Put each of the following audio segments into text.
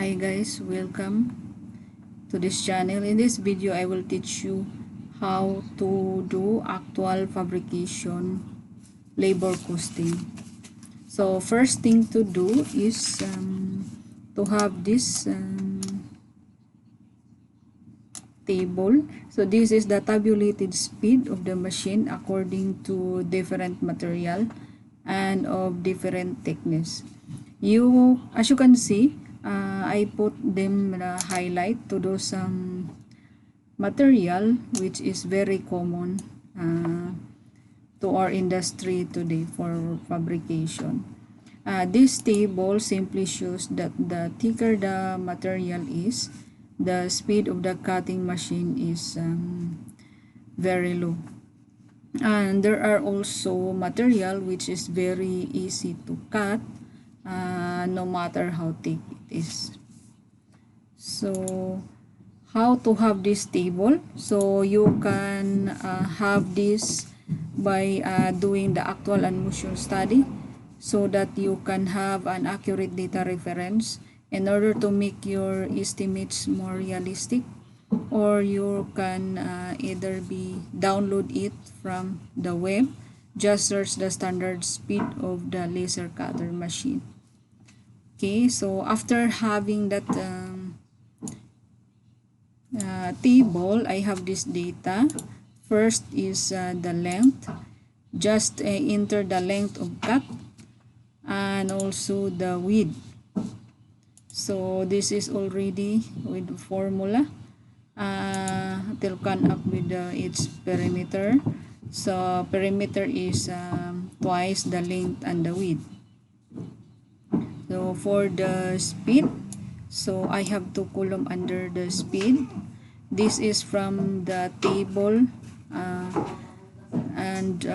Hi guys, welcome to this channel. In this video, I will teach you how to do actual fabrication labor costing. So first thing to do is to have this table. So this is the tabulated speed of the machine according to different material and of different thickness. As you can see, I put them highlight to do some material which is very common to our industry today for fabrication. This table simply shows that the thicker the material is, the speed of the cutting machine is very low. And there are also material which is very easy to cut no matter how thick it is. So how to have this table? So you can have this by doing the actual and motion study, so that you can have an accurate data reference in order to make your estimates more realistic, or you can either download it from the web. Just search the standard speed of the laser cutter machine. Okay, so after having that table, I have this data. First is the length. Just enter the length of cut and also the width. So this is already with the formula till come up with its perimeter. So perimeter is twice the length and the width. So for the speed, so I have 2 column under the speed. This is from the table and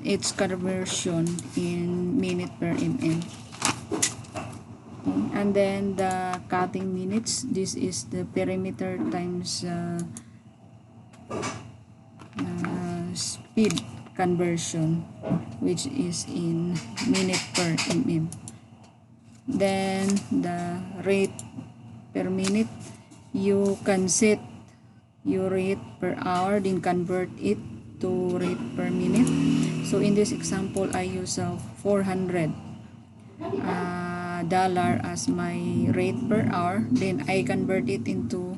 its conversion in minute per mm. Okay. And then the cutting minutes, this is the perimeter times speed conversion, which is in minute per mm. Then the rate per minute, you can set your rate per hour, then convert it to rate per minute. So in this example, I use $400 as my rate per hour. Then I convert it into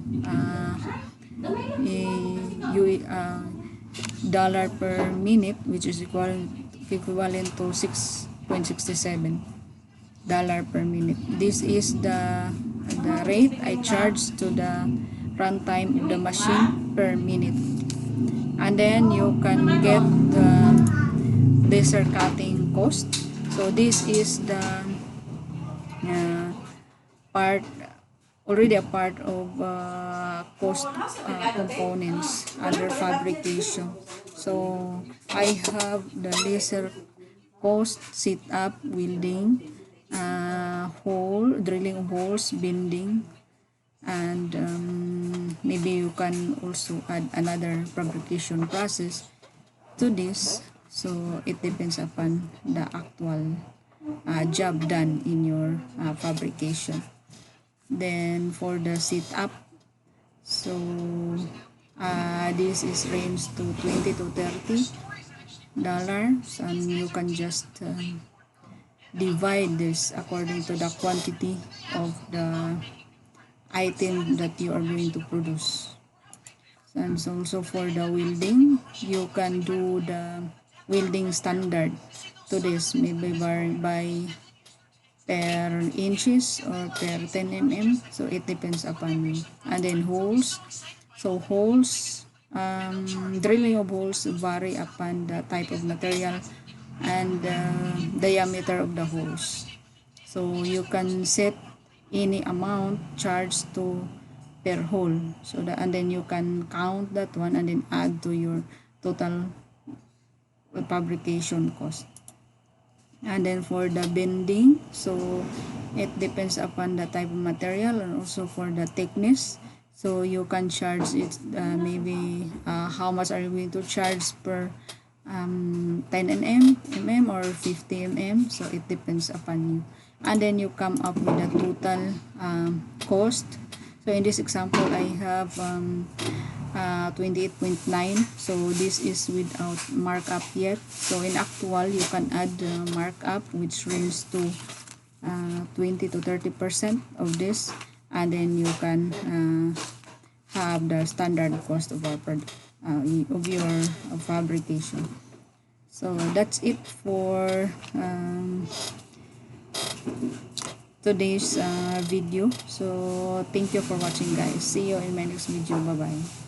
dollar per minute, which is equivalent to $6.67 per minute. This is the rate I charge to the runtime of the machine per minute. And then you can get the laser cutting cost. So this is the already a part of cost components under fabrication. So I have the laser cost, sit up, welding, drilling of holes, bending, and maybe you can also add another fabrication process to this. So it depends upon the actual job done in your fabrication. Then for the sit up, so this is range to $20 to $30, and you can just divide this according to the quantity of the item that you are going to produce. And also for the welding, you can do the welding standard to this, maybe by per inches or per 10 mm. So it depends upon you. And then holes. So holes, drilling of holes vary upon the type of material and the diameter of the holes. So you can set any amount charged to per hole. So and then you can count that one and then add to your total fabrication cost. And then for the bending, so it depends upon the type of material and also for the thickness. So you can charge it maybe how much are you going to charge per 10 mm or 50 mm, so it depends upon you. And then you come up with a total cost. So in this example, I have 28.9, so this is without markup yet. So in actual, you can add markup, which ranges to 20 to 30% of this, and then you can have the standard cost of our of your fabrication. So that's it for today's video. So thank you for watching, guys. See you in my next video. Bye bye.